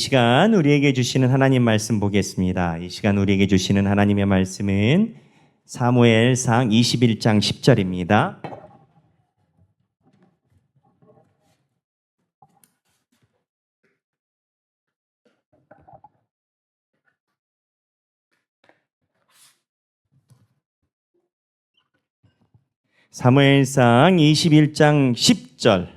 시간 우리에게 주시는 하나님 말씀 보겠습니다. 이 시간 우리에게 주시는 하나님의 말씀은 사무엘상 21장 10절입니다. 사무엘상 21장 10절.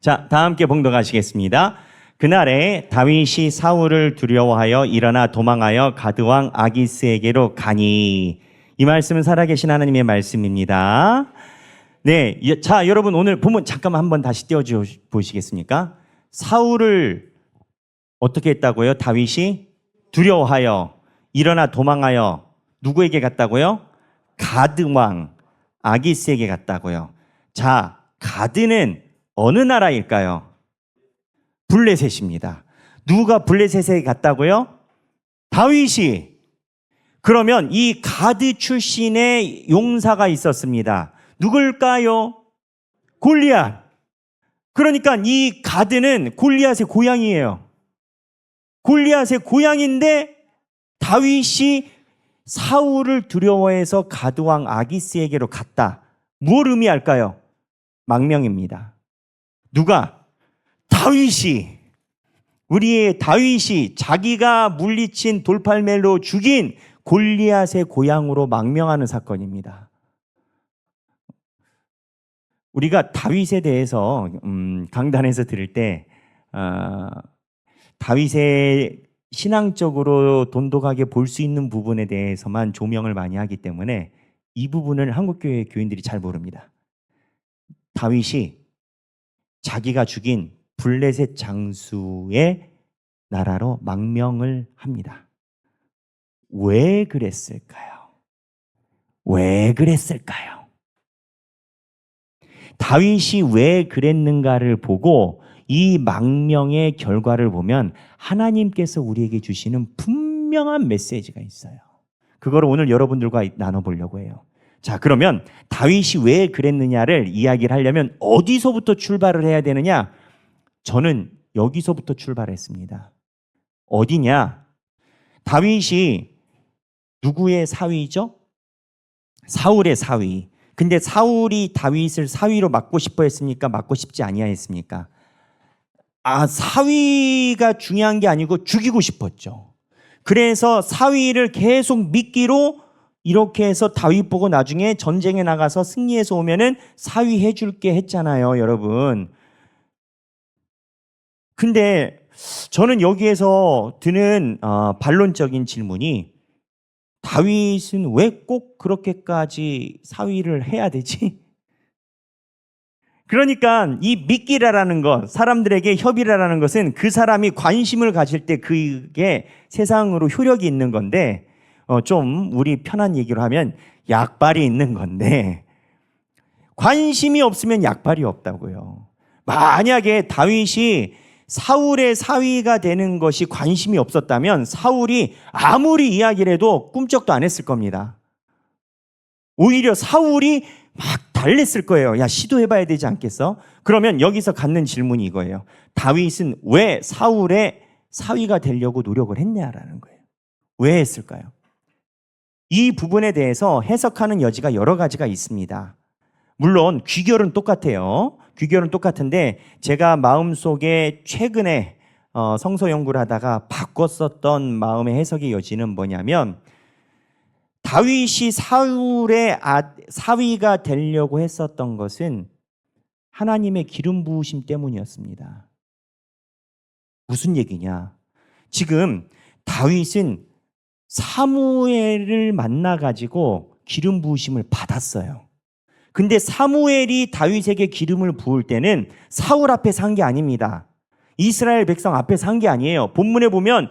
자, 다 함께 봉독하시겠습니다. 그날에 다윗이 사울을 두려워하여 일어나 도망하여 가드왕 아기스에게로 가니. 이 말씀은 살아계신 하나님의 말씀입니다. 네, 자 여러분 오늘 본문 잠깐만 한번 다시 띄워줘 보시겠습니까? 사울을 어떻게 했다고요? 다윗이 두려워하여 일어나 도망하여 누구에게 갔다고요? 가드왕 아기스에게 갔다고요. 자, 가드는 어느 나라일까요? 블레셋입니다. 누가 블레셋에 갔다고요? 다윗이. 그러면 이 가드 출신의 용사가 있었습니다. 누굴까요? 골리앗. 그러니까 이 가드는 골리앗의 고향이에요. 골리앗의 고향인데 다윗이 사울을 두려워해서 가드왕 아기스에게로 갔다. 뭘 의미할까요? 망명입니다. 누가? 다윗이, 우리의 다윗이 자기가 물리친 돌팔멜로 죽인 골리앗의 고향으로 망명하는 사건입니다. 우리가 다윗에 대해서 강단에서 들을 때 다윗의 신앙적으로 돈독하게 볼 수 있는 부분에 대해서만 조명을 많이 하기 때문에 이 부분을 한국교회 교인들이 잘 모릅니다. 다윗이 자기가 죽인 블레셋 장수의 나라로 망명을 합니다. 왜 그랬을까요? 왜 그랬을까요? 다윗이 왜 그랬는가를 보고 이 망명의 결과를 보면 하나님께서 우리에게 주시는 분명한 메시지가 있어요. 그거를 오늘 여러분들과 나눠보려고 해요. 자, 그러면 다윗이 왜 그랬느냐를 이야기를 하려면 어디서부터 출발을 해야 되느냐? 저는 여기서부터 출발했습니다. 어디냐? 다윗이 누구의 사위죠? 사울의 사위. 근데 사울이 다윗을 사위로 맡고 싶어 했습니까? 맡고 싶지 아니하였습니까? 사위가 중요한 게 아니고 죽이고 싶었죠. 그래서 사위를 계속 미끼로 이렇게 해서 다윗 보고 나중에 전쟁에 나가서 승리해서 오면은 사위 해줄게 했잖아요, 여러분. 근데 저는 여기에서 드는 반론적인 질문이 다윗은 왜 꼭 그렇게까지 사위를 해야 되지? 그러니까 이 미끼라라는 것, 사람들에게 협의라라는 것은 그 사람이 관심을 가질 때 그게 세상으로 효력이 있는 건데 좀 우리 편한 얘기로 하면 약발이 있는 건데 관심이 없으면 약발이 없다고요. 만약에 다윗이 사울의 사위가 되는 것이 관심이 없었다면 사울이 아무리 이야기를 해도 꿈쩍도 안 했을 겁니다. 오히려 사울이 막 달랬을 거예요. 야, 시도해봐야 되지 않겠어? 그러면 여기서 갖는 질문이 이거예요. 다윗은 왜 사울의 사위가 되려고 노력을 했냐라는 거예요. 왜 했을까요? 이 부분에 대해서 해석하는 여지가 여러 가지가 있습니다. 물론 귀결은 똑같아요. 귀결은 똑같은데 제가 마음속에 최근에 성서 연구를 하다가 바꿨었던 마음의 해석의 여지는 뭐냐면 다윗이 사울의 사위가 되려고 했었던 것은 하나님의 기름 부으심 때문이었습니다. 무슨 얘기냐? 지금 다윗은 사무엘을 만나가지고 기름 부으심을 받았어요. 근데 사무엘이 다윗에게 기름을 부을 때는 사울 앞에서 한 게 아닙니다. 이스라엘 백성 앞에서 한 게 아니에요. 본문에 보면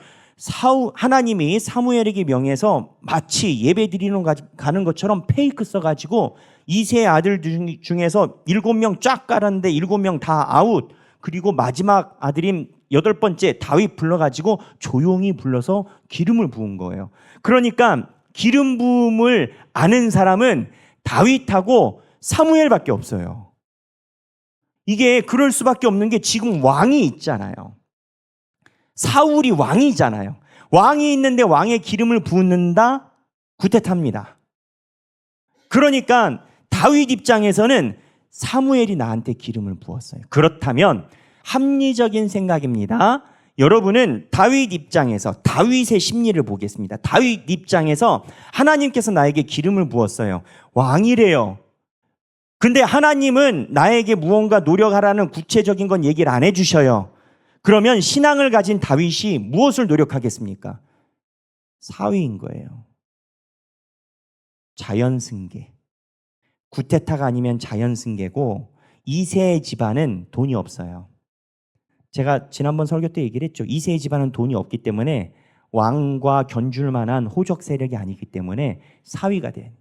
하나님이 사무엘에게 명해서 마치 예배 드리러 가는 것처럼 페이크 써가지고 이세 아들 중에서 7명 쫙 깔았는데 7명 다 아웃. 그리고 마지막 아들인 8번째 다윗 불러가지고 조용히 불러서 기름을 부은 거예요. 그러니까 기름 부음을 아는 사람은 다윗하고 사무엘밖에 없어요. 이게 그럴 수밖에 없는 게 지금 왕이 있잖아요. 사울이 왕이잖아요. 왕이 있는데 왕의 기름을 붓는다? 구태타입니다. 그러니까 다윗 입장에서는 사무엘이 나한테 기름을 부었어요. 그렇다면 합리적인 생각입니다. 여러분은 다윗 입장에서 다윗의 심리를 보겠습니다. 다윗 입장에서 하나님께서 나에게 기름을 부었어요. 왕이래요. 근데 하나님은 나에게 무언가 노력하라는 구체적인 건 얘기를 안 해주셔요. 그러면 신앙을 가진 다윗이 무엇을 노력하겠습니까? 사위인 거예요. 자연승계. 구테타가 아니면 자연승계고 이세의 집안은 돈이 없어요. 제가 지난번 설교 때 얘기를 했죠. 이세의 집안은 돈이 없기 때문에 왕과 견줄 만한 호적 세력이 아니기 때문에 사위가 돼.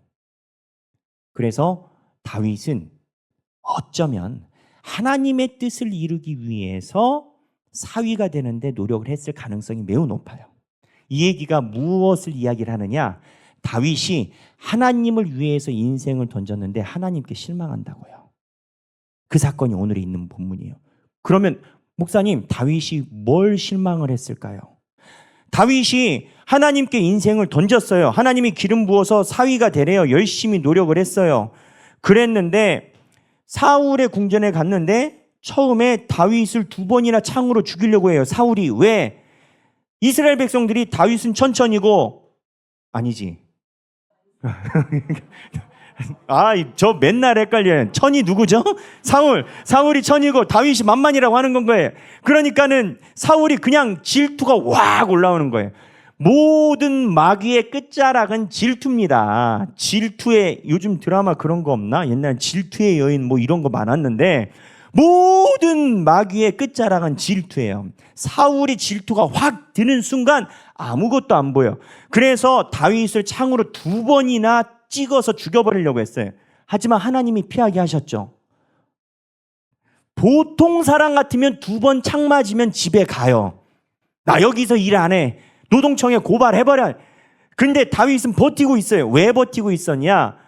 그래서 다윗은 어쩌면 하나님의 뜻을 이루기 위해서 사위가 되는데 노력을 했을 가능성이 매우 높아요. 이 얘기가 무엇을 이야기를 하느냐? 다윗이 하나님을 위해서 인생을 던졌는데 하나님께 실망한다고요. 그 사건이 오늘에 있는 본문이에요. 그러면 목사님, 다윗이 뭘 실망을 했을까요? 다윗이 하나님께 인생을 던졌어요. 하나님이 기름 부어서 사위가 되래요. 열심히 노력을 했어요. 그랬는데 사울의 궁전에 갔는데 처음에 다윗을 2번이나 창으로 죽이려고 해요. 사울이. 왜? 이스라엘 백성들이 다윗은 천천히고 아니지. 저 맨날 헷갈려요. 천이 누구죠? 사울이 천이고 다윗이 만만이라고 하는 건 거예요. 그러니까는 사울이 그냥 질투가 확 올라오는 거예요. 모든 마귀의 끝자락은 질투입니다. 질투의, 요즘 드라마 그런 거 없나? 옛날 질투의 여인 뭐 이런 거 많았는데 모든 마귀의 끝자락은 질투예요. 사울이 질투가 확 드는 순간 아무것도 안 보여. 그래서 다윗을 창으로 2번이나 찍어서 죽여버리려고 했어요. 하지만 하나님이 피하게 하셨죠. 보통 사람 같으면 2번 창 맞으면 집에 가요. 나 여기서 일 안 해. 노동청에 고발해버려. 근데 다윗은 버티고 있어요. 왜 버티고 있었냐?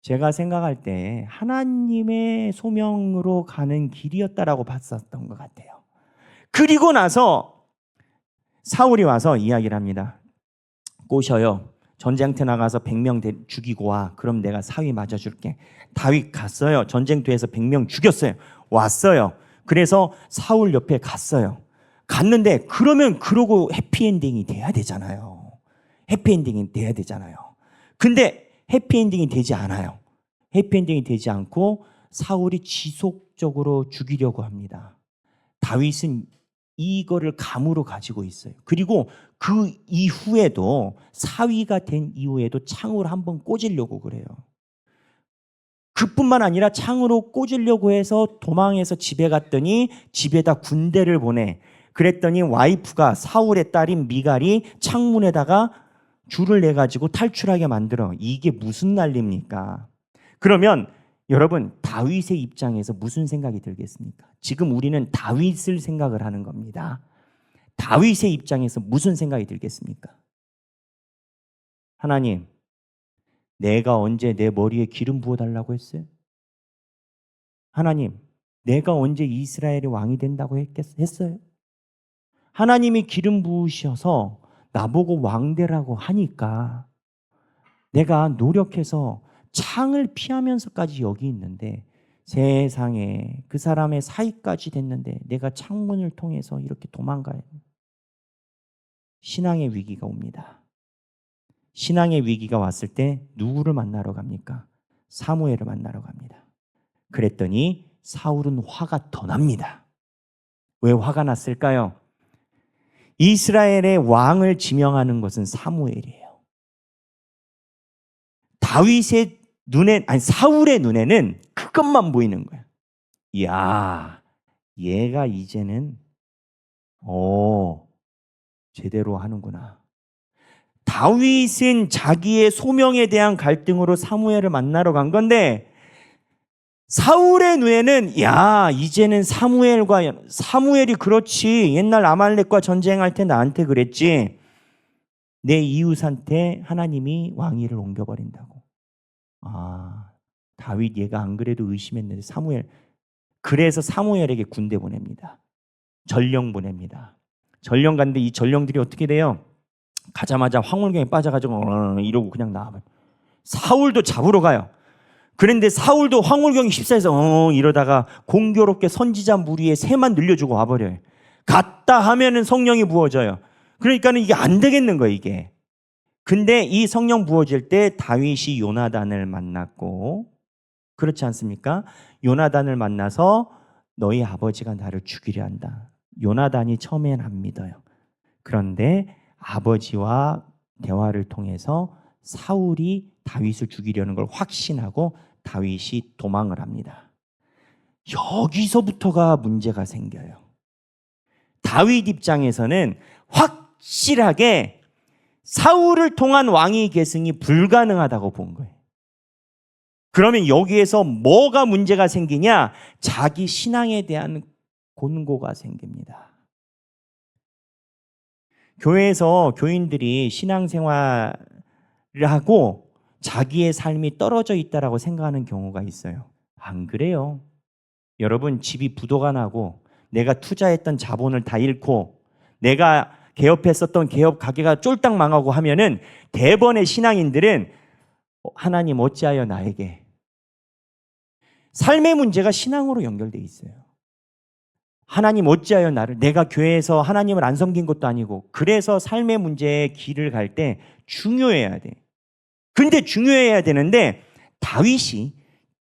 제가 생각할 때 하나님의 소명으로 가는 길이었다라고 봤었던 것 같아요. 그리고 나서 사울이 와서 이야기를 합니다. 꼬셔요. 전쟁터 나가서 100명 죽이고 와. 그럼 내가 사위 맞아줄게. 다윗 갔어요. 전쟁터에서 100명 죽였어요. 왔어요. 그래서 사울 옆에 갔어요. 갔는데 그러면 그러고 해피엔딩이 돼야 되잖아요. 해피엔딩이 돼야 되잖아요. 근데 해피엔딩이 되지 않아요. 해피엔딩이 되지 않고 사울이 지속적으로 죽이려고 합니다. 다윗은 이거를 감으로 가지고 있어요. 그리고 그 이후에도 사위가 된 이후에도 창으로 한번 꽂으려고 그래요. 그뿐만 아니라 창으로 꽂으려고 해서 도망해서 집에 갔더니 집에다 군대를 보내. 그랬더니 와이프가 사울의 딸인 미갈이 창문에다가 줄을 내가지고 탈출하게 만들어. 이게 무슨 난리입니까? 그러면 여러분, 다윗의 입장에서 무슨 생각이 들겠습니까? 지금 우리는 다윗을 생각을 하는 겁니다. 다윗의 입장에서 무슨 생각이 들겠습니까? 하나님, 내가 언제 내 머리에 기름 부어달라고 했어요? 하나님, 내가 언제 이스라엘의 왕이 된다고 했어요? 하나님이 기름 부으셔서 나보고 왕 되라고 하니까 내가 노력해서 창을 피하면서까지 여기 있는데 세상에 그 사람의 사이까지 됐는데 내가 창문을 통해서 이렇게 도망가요. 신앙의 위기가 옵니다. 신앙의 위기가 왔을 때 누구를 만나러 갑니까? 사무엘을 만나러 갑니다. 그랬더니 사울은 화가 더 납니다. 왜 화가 났을까요? 이스라엘의 왕을 지명하는 것은 사무엘이에요. 다윗의 눈에, 아니 사울의 눈에는 그것만 보이는 거야. 이야, 얘가 이제는 제대로 하는구나. 다윗은 자기의 소명에 대한 갈등으로 사무엘을 만나러 간 건데 사울의 눈에는 야, 이제는 사무엘이 그렇지. 옛날 아말렉과 전쟁할 때 나한테 그랬지. 내 이웃한테 하나님이 왕위를 옮겨버린다고. 다윗 얘가 안 그래도 의심했는데 그래서 사무엘에게 군대 보냅니다. 전령 보냅니다. 전령 갔는데 이 전령들이 어떻게 돼요? 가자마자 황홀경에 빠져가지고 이러고 그냥 나와요. 사울도 잡으러 가요. 그런데 사울도 황홀경에 휩싸여서 이러다가 공교롭게 선지자 무리에 새만 늘려주고 와버려요. 갔다 하면은 성령이 부어져요. 그러니까는 이게 안 되겠는 거예요, 이게. 근데 이 성령 부어질 때 다윗이 요나단을 만났고, 그렇지 않습니까? 요나단을 만나서 너희 아버지가 나를 죽이려 한다. 요나단이 처음엔 안 믿어요. 그런데 아버지와 대화를 통해서 사울이 다윗을 죽이려는 걸 확신하고 다윗이 도망을 합니다. 여기서부터가 문제가 생겨요. 다윗 입장에서는 확실하게 사울을 통한 왕위 계승이 불가능하다고 본 거예요. 그러면 여기에서 뭐가 문제가 생기냐? 자기 신앙에 대한 곤고가 생깁니다. 교회에서 교인들이 신앙생활을 하고 자기의 삶이 떨어져 있다라고 생각하는 경우가 있어요. 안 그래요. 여러분, 집이 부도가 나고 내가 투자했던 자본을 다 잃고 내가 개업했었던 개업 가게가 쫄딱 망하고 하면은 대번의 신앙인들은 하나님 어찌하여 나에게, 삶의 문제가 신앙으로 연결돼 있어요. 하나님 어찌하여 나를, 내가 교회에서 하나님을 안 섬긴 것도 아니고, 그래서 삶의 문제에 길을 갈 때 중요해야 돼. 근데 중요해야 되는데 다윗이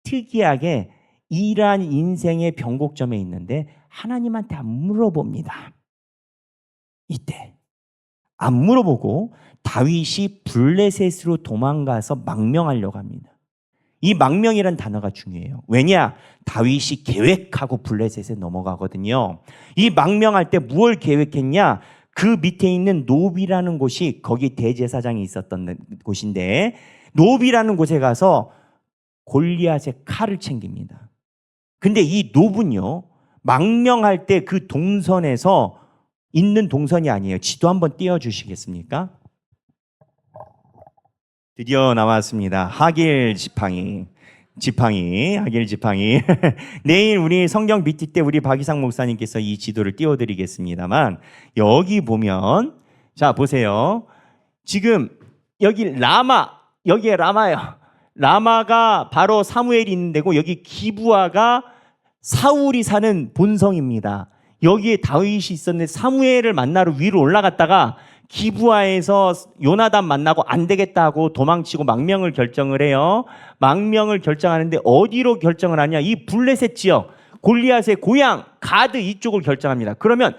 특이하게 이러한 인생의 변곡점에 있는데 하나님한테 안 물어봅니다. 이때 안 물어보고 다윗이 블레셋으로 도망가서 망명하려고 합니다. 이 망명이란 단어가 중요해요. 왜냐? 다윗이 계획하고 블레셋에 넘어가거든요. 이 망명할 때 무엇을 계획했냐? 그 밑에 있는 노비라는 곳이, 거기 대제사장이 있었던 곳인데, 노비라는 곳에 가서 골리앗의 칼을 챙깁니다. 근데 이 노분요, 망명할 때 그 동선에서 있는 동선이 아니에요. 지도 한번 띄워주시겠습니까? 드디어 나왔습니다. 하길 지팡이. 하길 지팡이. 내일 우리 성경 BT 때 우리 박이상 목사님께서 이 지도를 띄워드리겠습니다만, 여기 보면, 자 보세요. 지금 여기 여기에 라마예요. 라마가 바로 사무엘이 있는 데고, 여기 기브아가 사울이 사는 본성입니다. 여기에 다윗이 있었는데 사무엘을 만나러 위로 올라갔다가 기브아에서 요나단 만나고 안 되겠다 하고 도망치고 망명을 결정을 해요. 망명을 결정하는데 어디로 결정을 하냐? 이 블레셋 지역, 골리앗의 고향 가드 이쪽을 결정합니다. 그러면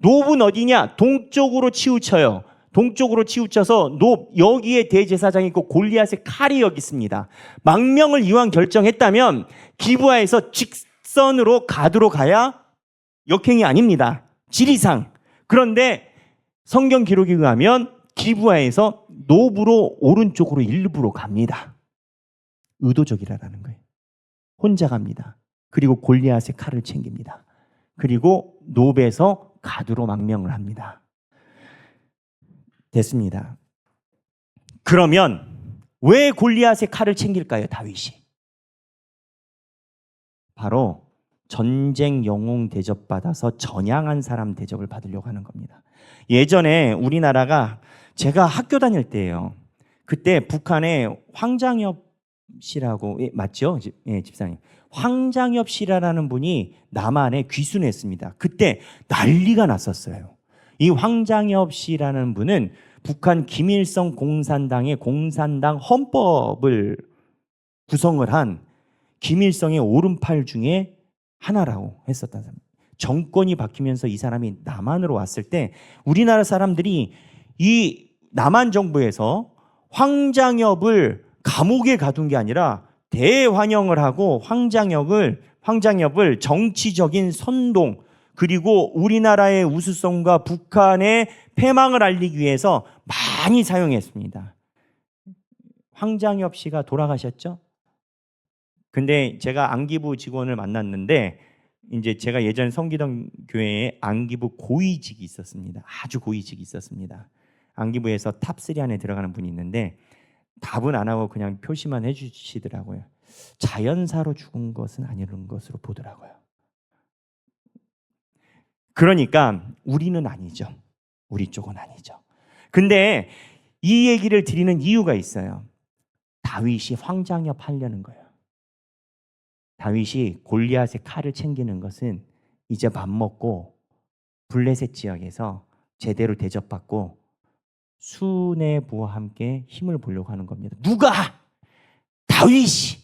놉은 어디냐? 동쪽으로 치우쳐요. 동쪽으로 치우쳐서 여기에 대제사장이 있고 골리앗의 칼이 여기 있습니다. 망명을 이왕 결정했다면 기브아에서 직선으로 가드로 가야 역행이 아닙니다. 지리상. 그런데 성경 기록에 의하면 기브아에서 놉으로 오른쪽으로 일부러 갑니다. 의도적이라는 거예요. 혼자 갑니다. 그리고 골리앗의 칼을 챙깁니다. 그리고 놉에서 가드로 망명을 합니다. 됐습니다. 그러면 왜 골리앗의 칼을 챙길까요, 다윗이? 바로 전쟁 영웅 대접 받아서 전향한 사람 대접을 받으려고 하는 겁니다. 예전에 우리나라가, 제가 학교 다닐 때예요. 그때 북한에 황장엽 씨라고, 맞죠? 집사님. 황장엽 씨라는 분이 남한에 귀순했습니다. 그때 난리가 났었어요. 이 황장엽 씨라는 분은 북한 김일성 공산당의 공산당 헌법을 구성을 한 김일성의 오른팔 중에 하나라고 했었다는 사람. 정권이 바뀌면서 이 사람이 남한으로 왔을 때 우리나라 사람들이 이 남한 정부에서 황장엽을 감옥에 가둔 게 아니라 대환영을 하고 황장엽을 정치적인 선동, 그리고 우리나라의 우수성과 북한의 패망을 알리기 위해서 많이 사용했습니다. 황장엽 씨가 돌아가셨죠? 근데 제가 안기부 직원을 만났는데, 이제 제가 예전에 섬기던 교회에 안기부 고위직이 있었습니다. 아주 고위직이 있었습니다. 안기부에서 탑3 안에 들어가는 분이 있는데 답은 안 하고 그냥 표시만 해주시더라고요. 자연사로 죽은 것은 아닌 것으로 보더라고요. 그러니까 우리는 아니죠. 우리 쪽은 아니죠. 근데 이 얘기를 드리는 이유가 있어요. 다윗이 황장엽하려는 거예요. 다윗이 골리앗의 칼을 챙기는 것은 이제 밥 먹고 블레셋 지역에서 제대로 대접받고 수뇌부와 함께 힘을 보려고 하는 겁니다. 누가? 다윗이.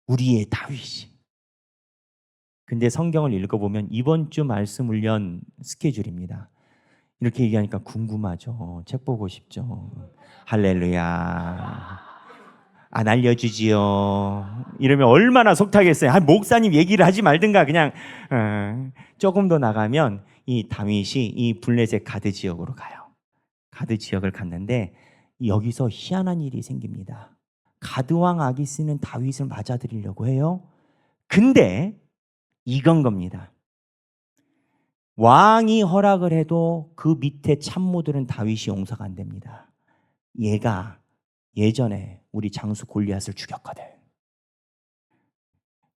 우리의 다윗이. 근데 성경을 읽어보면 이번 주 말씀 훈련 스케줄입니다. 이렇게 얘기하니까 궁금하죠. 책 보고 싶죠. 할렐루야. 안 알려주지요. 이러면 얼마나 속타겠어요. 목사님 얘기를 하지 말든가 그냥 조금 더 나가면 이 다윗이 이 블레셋 가드 지역으로 가요. 가드 지역을 갔는데 여기서 희한한 일이 생깁니다. 가드 왕 아기스는 다윗을 맞아들이려고 해요. 근데 이건 겁니다. 왕이 허락을 해도 그 밑에 참모들은 다윗이 용서가 안 됩니다. 얘가 예전에 우리 장수 골리앗을 죽였거든.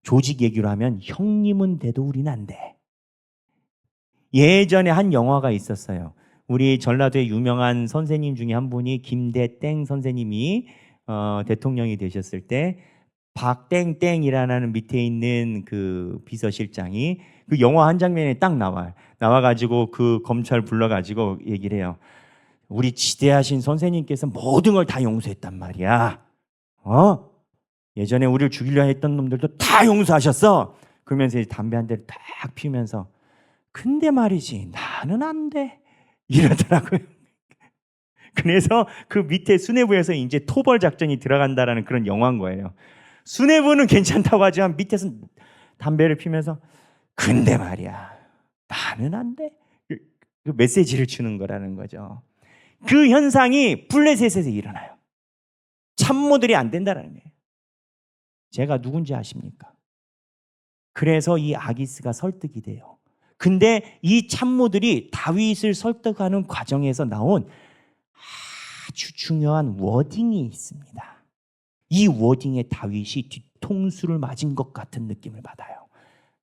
조직 얘기로 하면 형님은 돼도 우리는 안 돼. 예전에 한 영화가 있었어요. 우리 전라도의 유명한 선생님 중에 한 분이 김대땡 선생님이 대통령이 되셨을 때 박땡땡이라는 밑에 있는 그 비서실장이 그 영화 한 장면에 딱 나와가지고 그 검찰 불러가지고 얘기를 해요. 우리 지대하신 선생님께서 모든 걸 다 용서했단 말이야. 예전에 우리를 죽이려 했던 놈들도 다 용서하셨어. 그러면서 이제 담배 한 대를 딱 피우면서 근데 말이지 나는 안 돼. 이러더라고요. 그래서 그 밑에 수뇌부에서 이제 토벌 작전이 들어간다라는 그런 영화인 거예요. 수뇌부는 괜찮다고 하지만 밑에서 담배를 피면서 근데 말이야 나는 안 돼. 그 메시지를 주는 거라는 거죠. 그 현상이 블레셋에서 일어나요. 참모들이 안 된다는 거예요. 제가 누군지 아십니까? 그래서 이 아기스가 설득이 돼요. 근데 이 참모들이 다윗을 설득하는 과정에서 나온 아주 중요한 워딩이 있습니다. 이 워딩에 다윗이 뒤통수를 맞은 것 같은 느낌을 받아요.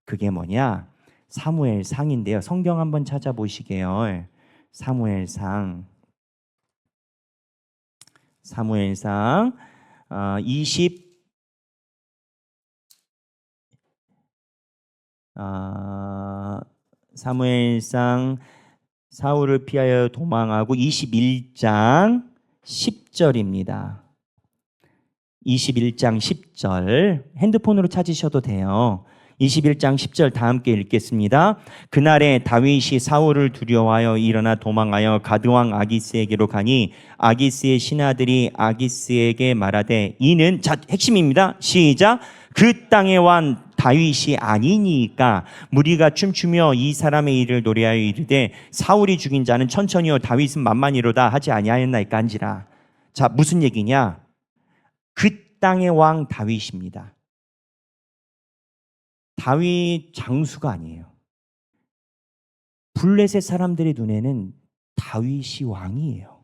그게 뭐냐? 사무엘상인데요. 성경 한번 찾아보시게요. 사무엘상 20 사무엘상 사울을 피하여 도망하고 21장 10절입니다. 21장 10절 핸드폰으로 찾으셔도 돼요. 21장 10절 다 함께 읽겠습니다. 그날에 다윗이 사울을 두려워하여 일어나 도망하여 가드왕 아기스에게로 가니 아기스의 신하들이 아기스에게 말하되 이는 자 핵심입니다. 시작. 그 땅의 왕 다윗이 아니니까 무리가 춤추며 이 사람의 일을 노래하여 이르되 사울이 죽인 자는 천천히요 다윗은 만만히로다 하지 아니하였나이까 한지라. 자 무슨 얘기냐? 그 땅의 왕 다윗입니다. 다윗 장수가 아니에요. 블레셋 사람들의 눈에는 다윗이 왕이에요.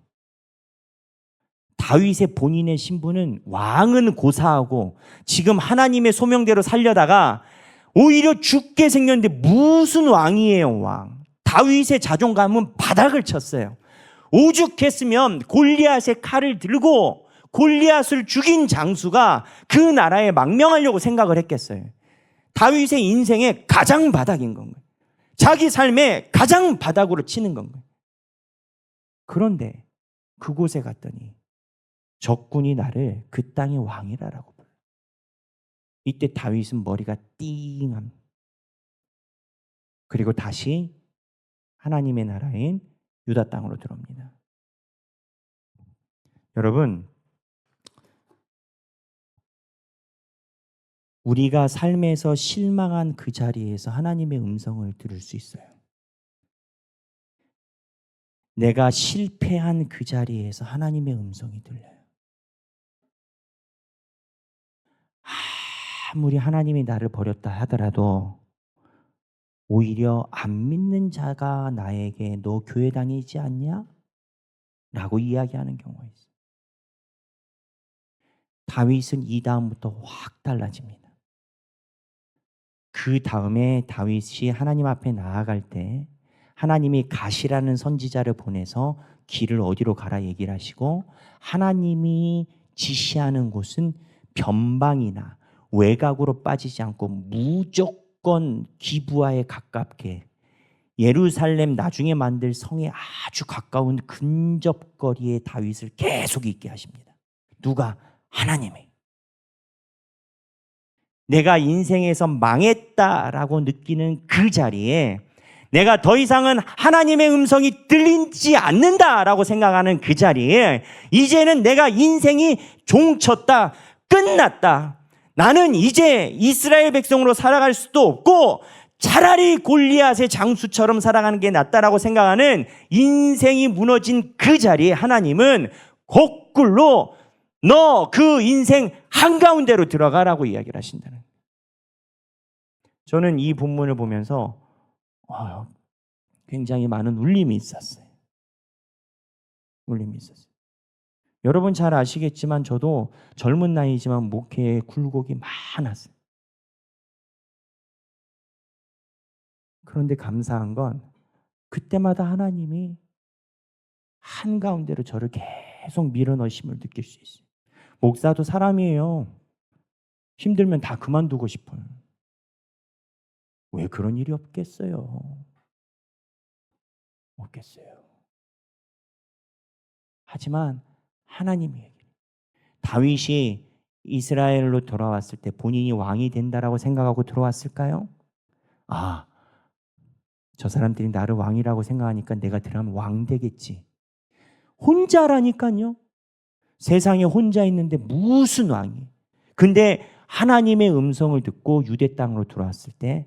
다윗의 본인의 신분은 왕은 고사하고 지금 하나님의 소명대로 살려다가 오히려 죽게 생겼는데 무슨 왕이에요, 왕. 다윗의 자존감은 바닥을 쳤어요. 오죽했으면 골리앗의 칼을 들고 골리앗을 죽인 장수가 그 나라에 망명하려고 생각을 했겠어요. 다윗의 인생의 가장 바닥인 건 거예요. 자기 삶의 가장 바닥으로 치는 건 거예요. 그런데 그곳에 갔더니 적군이 나를 그 땅의 왕이라고 불러요. 이때 다윗은 머리가 띵함. 그리고 다시 하나님의 나라인 유다 땅으로 들어옵니다. 여러분, 우리가 삶에서 실망한 그 자리에서 하나님의 음성을 들을 수 있어요. 내가 실패한 그 자리에서 하나님의 음성이 들려요. 아무리 하나님이 나를 버렸다 하더라도 오히려 안 믿는 자가 나에게 너 교회 다니지 않냐? 라고 이야기하는 경우가 있어요. 다윗은 이 다음부터 확 달라집니다. 그 다음에 다윗이 하나님 앞에 나아갈 때 하나님이 갓이라는 선지자를 보내서 길을 어디로 가라 얘기를 하시고, 하나님이 지시하는 곳은 변방이나 외곽으로 빠지지 않고 무조건 기브아에 가깝게, 예루살렘 나중에 만들 성에 아주 가까운 근접거리에 다윗을 계속 있게 하십니다. 누가? 하나님이. 내가 인생에서 망했다라고 느끼는 그 자리에, 내가 더 이상은 하나님의 음성이 들리지 않는다라고 생각하는 그 자리에, 이제는 내가 인생이 종쳤다, 끝났다, 나는 이제 이스라엘 백성으로 살아갈 수도 없고 차라리 골리앗의 장수처럼 살아가는 게 낫다라고 생각하는 인생이 무너진 그 자리에 하나님은 거꾸로 너 그 인생 한가운데로 들어가라고 이야기를 하신다는 거예요. 저는 이 본문을 보면서 굉장히 많은 울림이 있었어요. 울림이 있었어요. 여러분 잘 아시겠지만 저도 젊은 나이지만 목회에 굴곡이 많았어요. 그런데 감사한 건 그때마다 하나님이 한가운데로 저를 계속 밀어넣으심을 느낄 수 있어요. 목사도 사람이에요. 힘들면 다 그만두고 싶어요. 왜 그런 일이 없겠어요? 없겠어요. 하지만 하나님이 얘기해요. 다윗이 이스라엘로 돌아왔을 때 본인이 왕이 된다라고 생각하고 들어왔을까요? 저 사람들이 나를 왕이라고 생각하니까 내가 들어가면 왕 되겠지. 혼자라니까요. 세상에 혼자 있는데 무슨 왕이. 근데 하나님의 음성을 듣고 유대 땅으로 들어왔을 때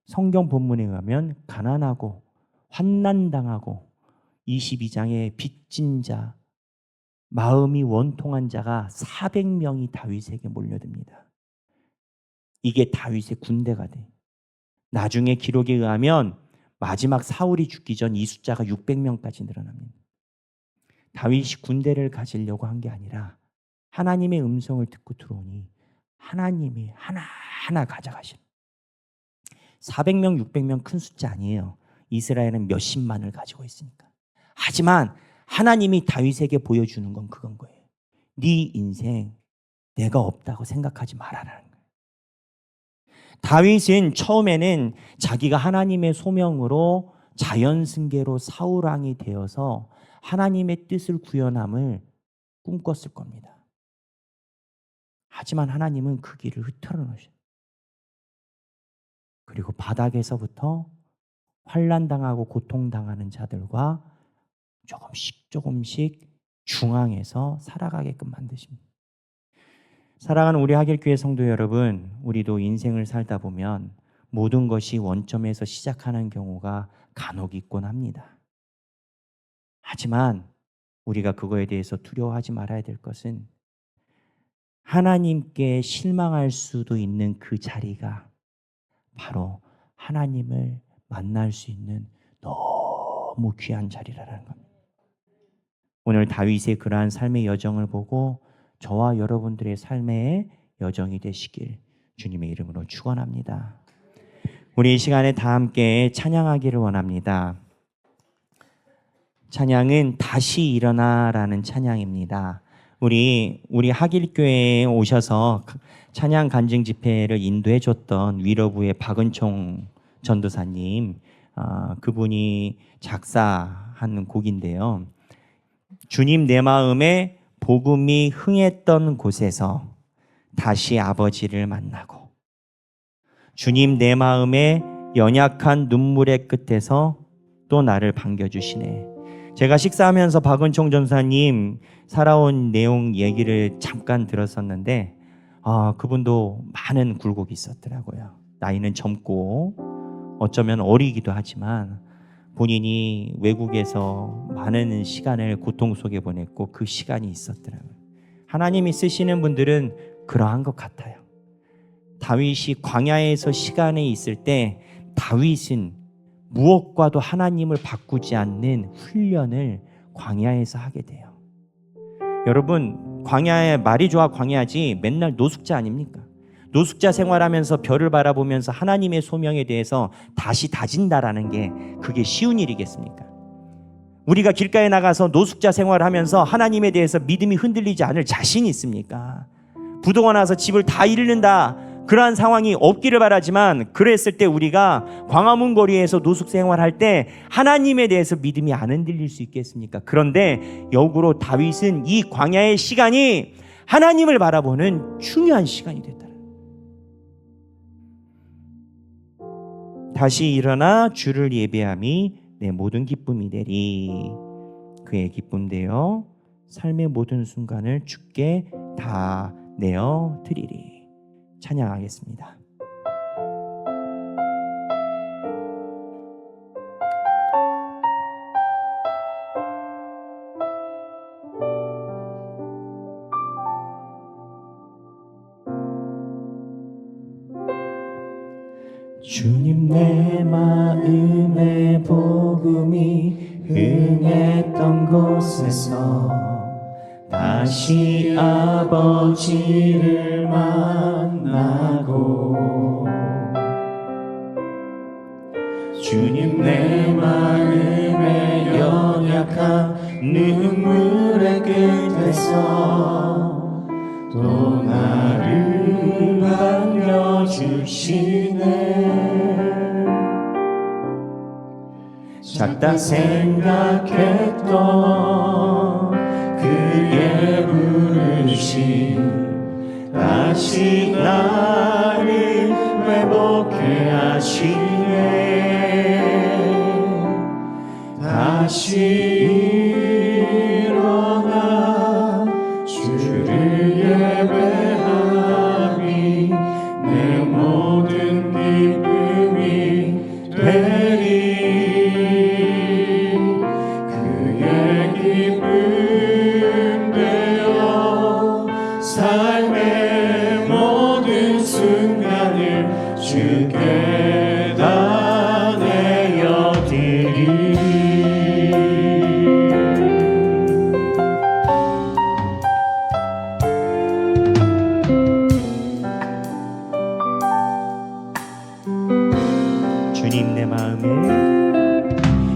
성경 본문에 의하면 가난하고 환난당하고 22장에 빚진 자, 마음이 원통한 자가 400명이 다윗에게 몰려듭니다. 이게 다윗의 군대가 돼. 나중에 기록에 의하면 마지막 사울이 죽기 전 이 숫자가 600명까지 늘어납니다. 다윗이 군대를 가지려고 한 게 아니라 하나님의 음성을 듣고 들어오니 하나님이 하나하나 가져가시는. 400명, 600명 큰 숫자 아니에요. 이스라엘은 몇십만을 가지고 있으니까. 하지만 하나님이 다윗에게 보여주는 건 그건 거예요. 네 인생 내가 없다고 생각하지 말아라는 거예요. 다윗은 처음에는 자기가 하나님의 소명으로 자연승계로 사울왕이 되어서 하나님의 뜻을 구현함을 꿈꿨을 겁니다. 하지만 하나님은 그 길을 흐트러 놓으셔요. 그리고 바닥에서부터 환난당하고 고통당하는 자들과 조금씩 중앙에서 살아가게끔 만드십니다. 사랑하는 우리 하길교회 성도 여러분, 우리도 인생을 살다 보면 모든 것이 원점에서 시작하는 경우가 간혹 있곤 합니다. 하지만 우리가 그거에 대해서 두려워하지 말아야 될 것은 하나님께 실망할 수도 있는 그 자리가 바로 하나님을 만날 수 있는 너무 귀한 자리라는 겁니다. 오늘 다윗의 그러한 삶의 여정을 보고 저와 여러분들의 삶의 여정이 되시길 주님의 이름으로 축원합니다. 우리 이 시간에 다 함께 찬양하기를 원합니다. 찬양은 다시 일어나라는 찬양입니다. 우리 하길교회에 오셔서 찬양 간증 집회를 인도해 줬던 위로부의 박은총 전도사님, 그분이 작사한 곡인데요. 주님 내 마음에 복음이 흥했던 곳에서 다시 아버지를 만나고, 주님 내 마음에 연약한 눈물의 끝에서 또 나를 반겨주시네. 제가 식사하면서 박은총 전사님 살아온 내용 얘기를 잠깐 들었었는데 그분도 많은 굴곡이 있었더라고요. 나이는 젊고 어쩌면 어리기도 하지만 본인이 외국에서 많은 시간을 고통 속에 보냈고 그 시간이 있었더라고요. 하나님이 쓰시는 분들은 그러한 것 같아요. 다윗이 광야에서 시간에 있을 때 다윗은 무엇과도 하나님을 바꾸지 않는 훈련을 광야에서 하게 돼요. 여러분, 광야에 말이 좋아 광야지 맨날 노숙자 아닙니까? 노숙자 생활하면서 별을 바라보면서 하나님의 소명에 대해서 다시 다진다라는 게 그게 쉬운 일이겠습니까? 우리가 길가에 나가서 노숙자 생활하면서 하나님에 대해서 믿음이 흔들리지 않을 자신이 있습니까? 부도가 나서 집을 다 잃는다, 그러한 상황이 없기를 바라지만, 그랬을 때 우리가 광화문 거리에서 노숙 생활할 때 하나님에 대해서 믿음이 안 흔들릴 수 있겠습니까? 그런데 역으로 다윗은 이 광야의 시간이 하나님을 바라보는 중요한 시간이 됐다. 다시 일어나 주를 예배함이 내 모든 기쁨이 되리. 그의 기쁨되어 삶의 모든 순간을 주께 다 내어 드리리. 찬양하겠습니다. 주님, 내 마음의 복음이 흥했던 곳에서 다시 아버지를 만나고, 주님, 내 마음의 연약한 눈물의 끝에서 또 나를 반겨주시네. 작다 생각했던 그의 부르심 다시 나를 회복해 하시네. 다시 일어나 주를 예배하니 내 모든 기쁨이 되리. 그의 기쁨 되어 삶의 모든 순간을 주께 다 내어 드리.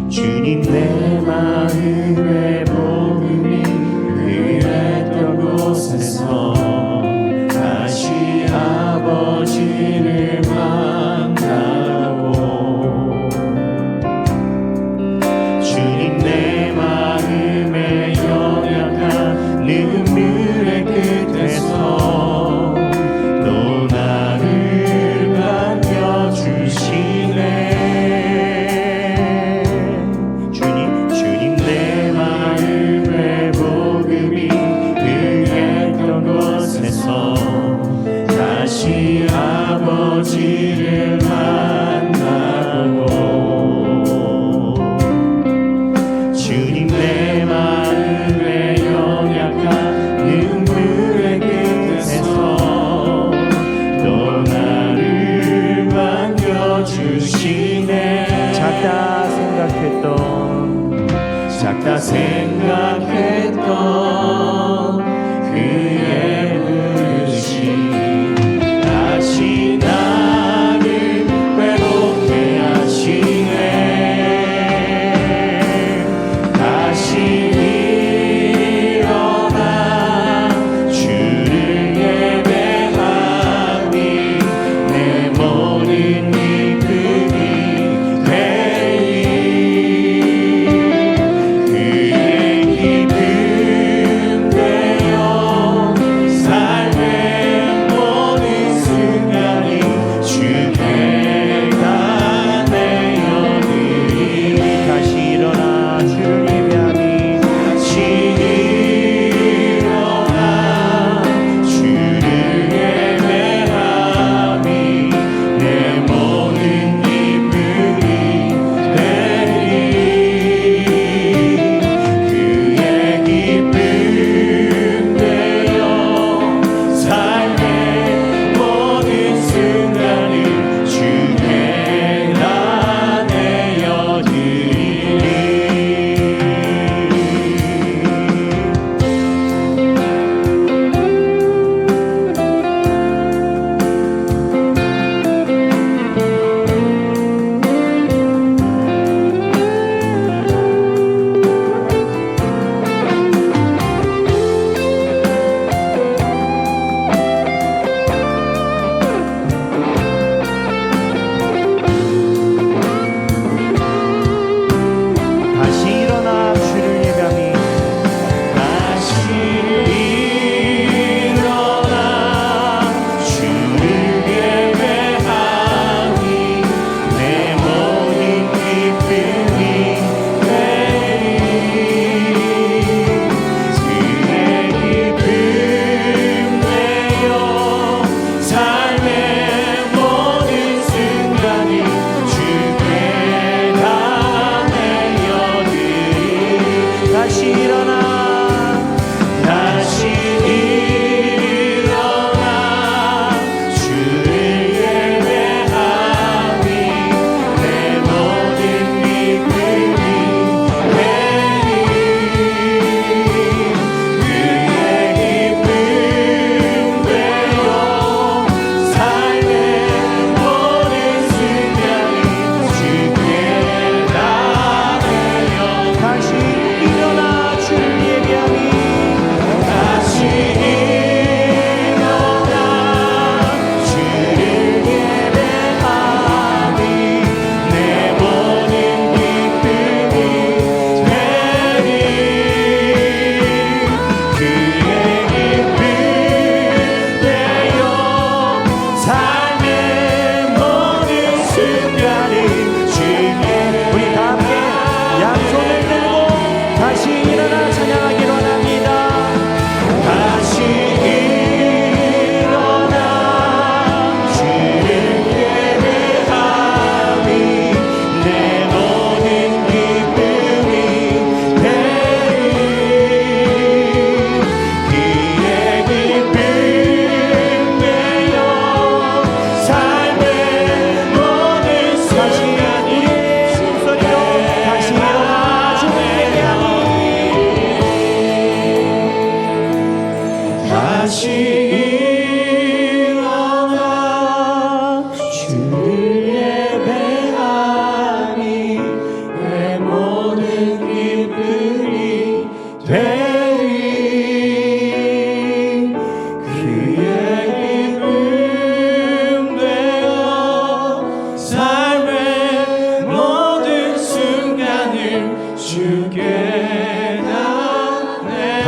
주님, 내 마음의 복음이 그랬던 곳에서 다시 아버지를 만나고, 주님, 내 마음의 연약한 눈물의 끝에서 또 나를 반겨주시네. 다시 아버지를 만나고, 주님, 내 마음의 연약한 눈물의 끝에서 또 나를 반겨주시네. 작다 생각했던 그의 부르심 다시 나를 회복해 하시네. 다시 일어나 주를 예배하니 내 모든 기쁨이 되리. 그의 기쁨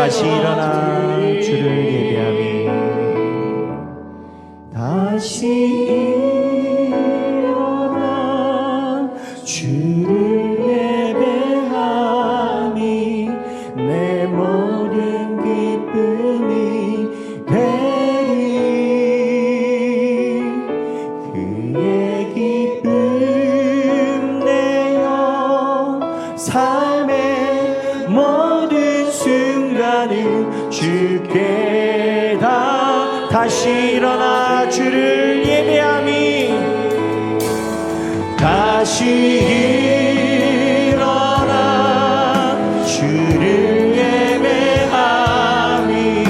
다시 일어나 주를 예배하며 다시 일어나 주를 예배하니 내 모든 기쁨이 되리 그의 기쁨 내어 삶의 모든 순간을 주께 다시 일어나 주를 예배하니 다시 일어나 주를 예배하니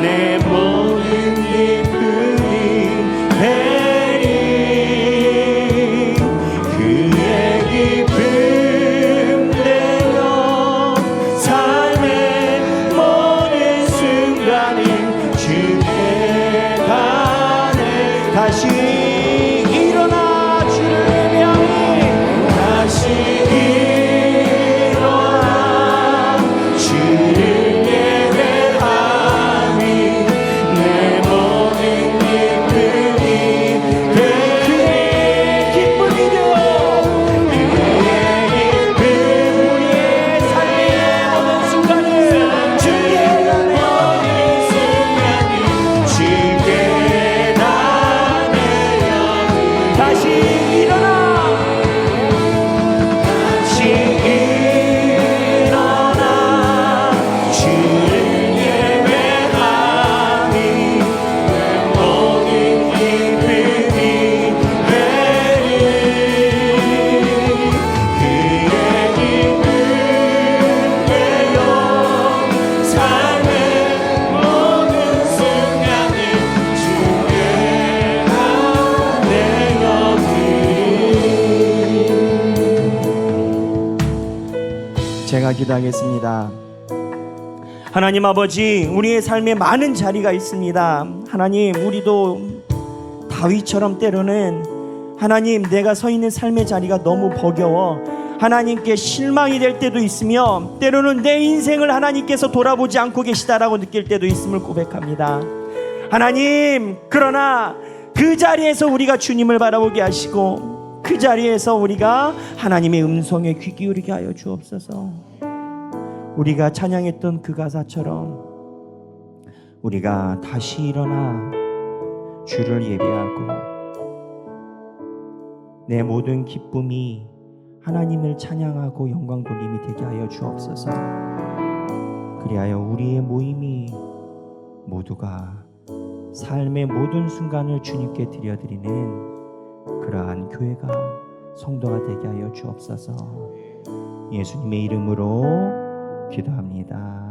내 모든 기쁨이 되리 그의 기쁨 되어 삶의 모든 순간을 주께 가네 다시 일어나 주를 예배하니 다시 일어나 주를 예배하니 내 모든 기쁨이 그의 기쁨이 되어 그의 기쁨 우리의 삶의 모든 순간을 주께 모든 순간이 주께 다시 일어나 주를 예배하니 내 모든 기쁨이 되리 그의 기쁨 되어 삶의 모든 순간을 주께 제가 기도하겠습니다. 하나님 아버지, 우리의 삶에 많은 자리가 있습니다. 하나님, 우리도 다윗처럼 때로는 하나님 내가 서 있는 삶의 자리가 너무 버거워 하나님께 실망이 될 때도 있으며 때로는 내 인생을 하나님께서 돌아보지 않고 계시다라고 느낄 때도 있음을 고백합니다. 하나님, 그러나 그 자리에서 우리가 주님을 바라보게 하시고 그 자리에서 우리가 하나님의 음성에 귀 기울이게 하여 주옵소서. 우리가 찬양했던 그 가사처럼 우리가 다시 일어나 주를 예배하고 내 모든 기쁨이 하나님을 찬양하고 영광 돌림이 되게 하여 주옵소서. 그리하여 우리의 모임이 모두가 삶의 모든 순간을 주님께 드려드리는 그러한 교회가 성도가 되게 하여 주옵소서. 예수님의 이름으로 기도합니다.